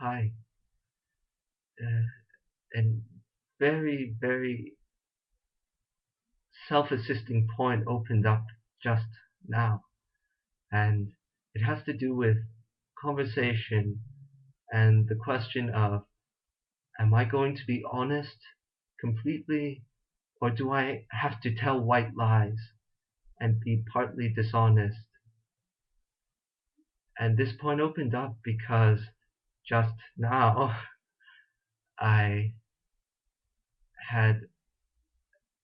Hi. And very, very self-assisting point opened up just now. And it has to do with conversation and the question of, am I going to be honest completely, or do I have to tell white lies and be partly dishonest? And this point opened up because just now I had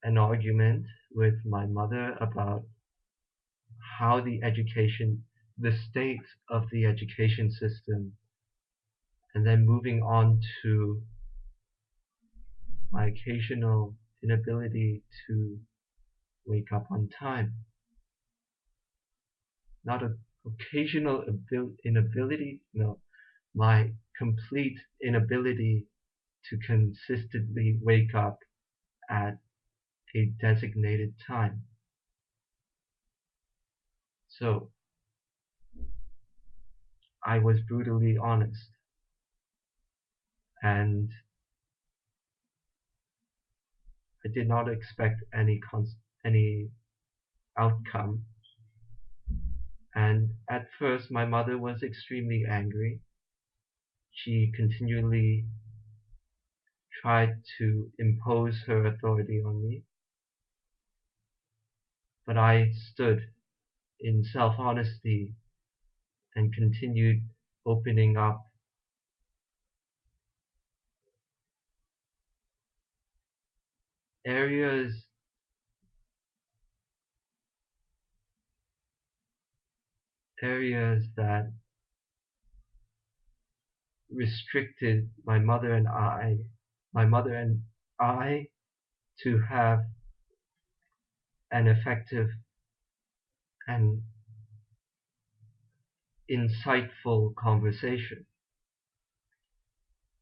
an argument with my mother about how the state of the education system, and then moving on to my occasional inability to wake up on time. Not a occasional inability, no, my complete inability to consistently wake up at a designated time. So I was brutally honest, and I did not expect any outcome. And at first, my mother was extremely angry. She continually tried to impose her authority on me, but I stood in self-honesty and continued opening up areas areas that restricted my mother and I to have an effective and insightful conversation.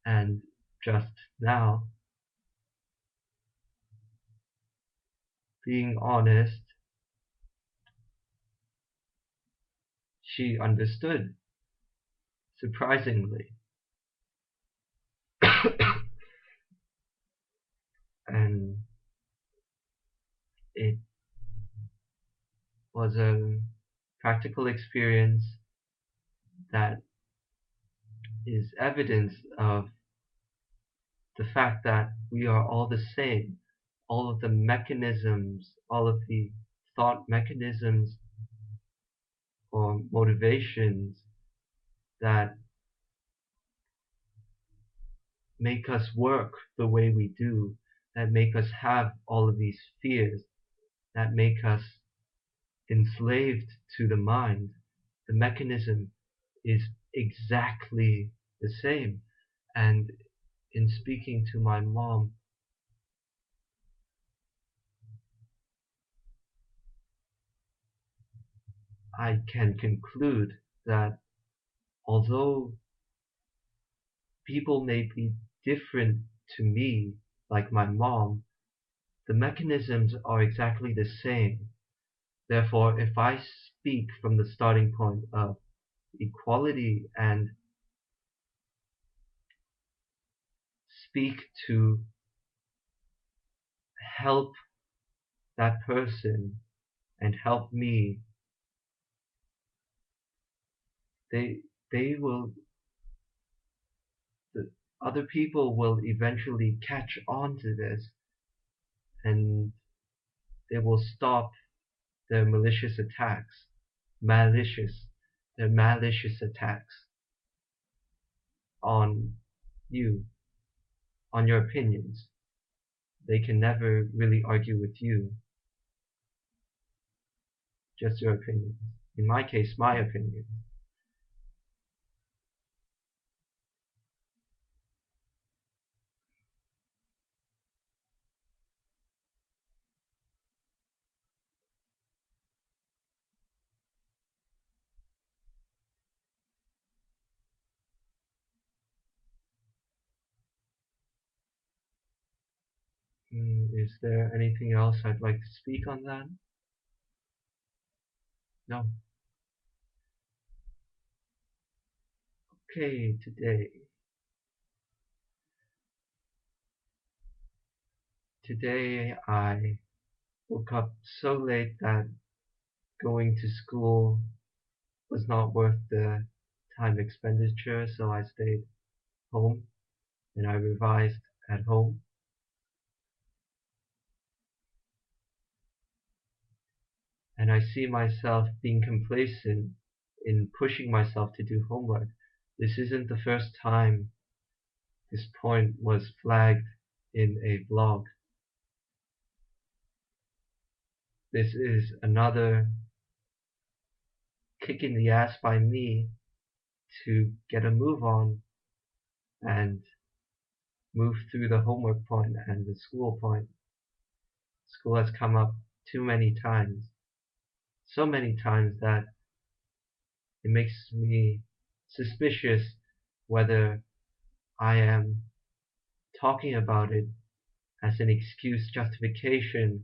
And just now, being honest, she understood, surprisingly. And it was a practical experience that is evidence of the fact that we are all the same. All of the mechanisms, all of the thought mechanisms or motivations that make us work the way we do, that make us have all of these fears, that make us enslaved to the mind, the mechanism is exactly the same. And in speaking to my mom, I can conclude that although people may be different to me, like my mom, the mechanisms are exactly the same. Therefore, if I speak from the starting point of equality and speak to help that person and help me, they they will the other people will eventually catch on to this, and they will stop their malicious attacks, malicious, their malicious attacks on you, on your opinions. They can never really argue with you, just your opinion. In my case, my opinion. Is there anything else I'd like to speak on that? No. Okay, today. Today I woke up so late that going to school was not worth the time expenditure, so I stayed home and I revised at home. And I see myself being complacent in pushing myself to do homework. This isn't the first time this point was flagged in a blog. This is another kick in the ass by me to get a move on and move through the homework point and the school point. School has come up too many times, so many times that it makes me suspicious whether I am talking about it as an excuse, justification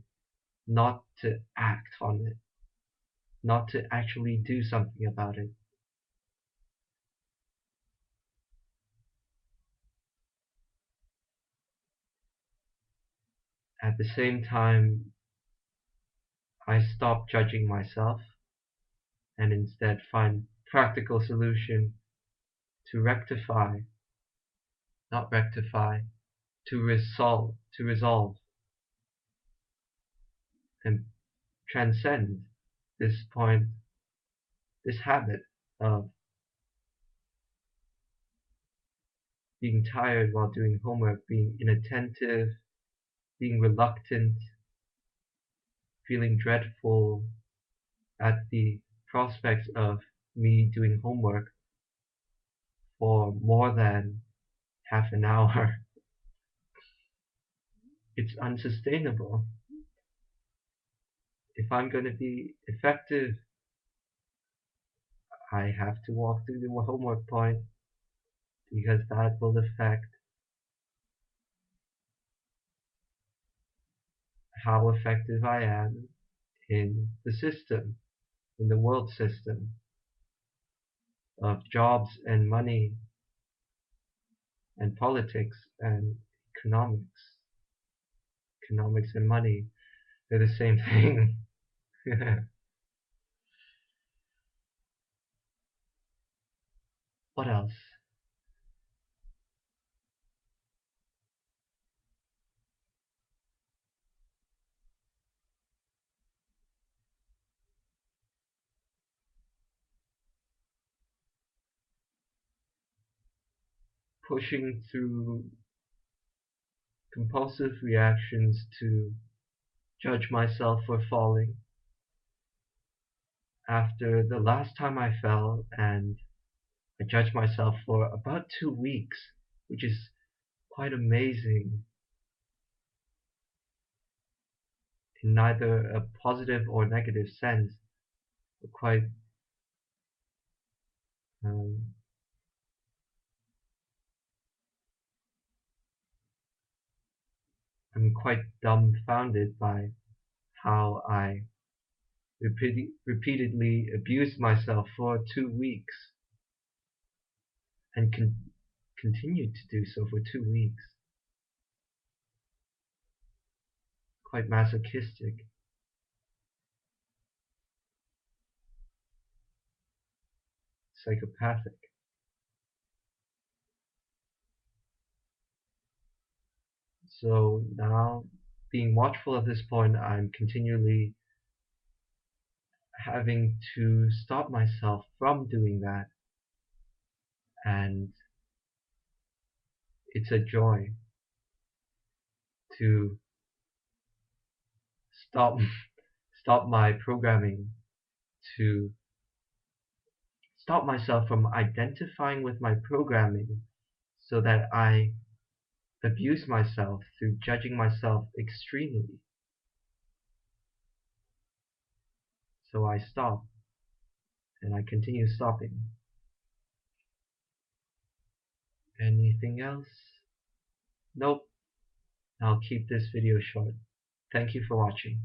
not to act on it, not to actually do something about it. At the same time, I stop judging myself and instead find practical solution to rectify, not rectify, to resolve and transcend this point, this habit of being tired while doing homework, being inattentive, being reluctant, feeling dreadful at the prospects of me doing homework for more than half an hour. It's unsustainable. If I'm going to be effective, I have to walk through the homework point because that will affect how effective I am in the system, in the world system of jobs and money and politics and economics. Economics and money, they're the same thing. What else? Pushing through compulsive reactions to judge myself for falling. After the last time I fell and I judged myself for about 2 weeks, which is quite amazing in neither a positive or negative sense. Quite, um, I'm quite dumbfounded by how I repeatedly abused myself for 2 weeks and continued to do so for 2 weeks. Quite masochistic, psychopathic. So now, being watchful at this point, I'm continually having to stop myself from doing that. And it's a joy to stop stop my programming, to stop myself from identifying with my programming so that I abuse myself through judging myself extremely. So I stop and I continue stopping. Anything else? Nope. I'll keep this video short. Thank you for watching.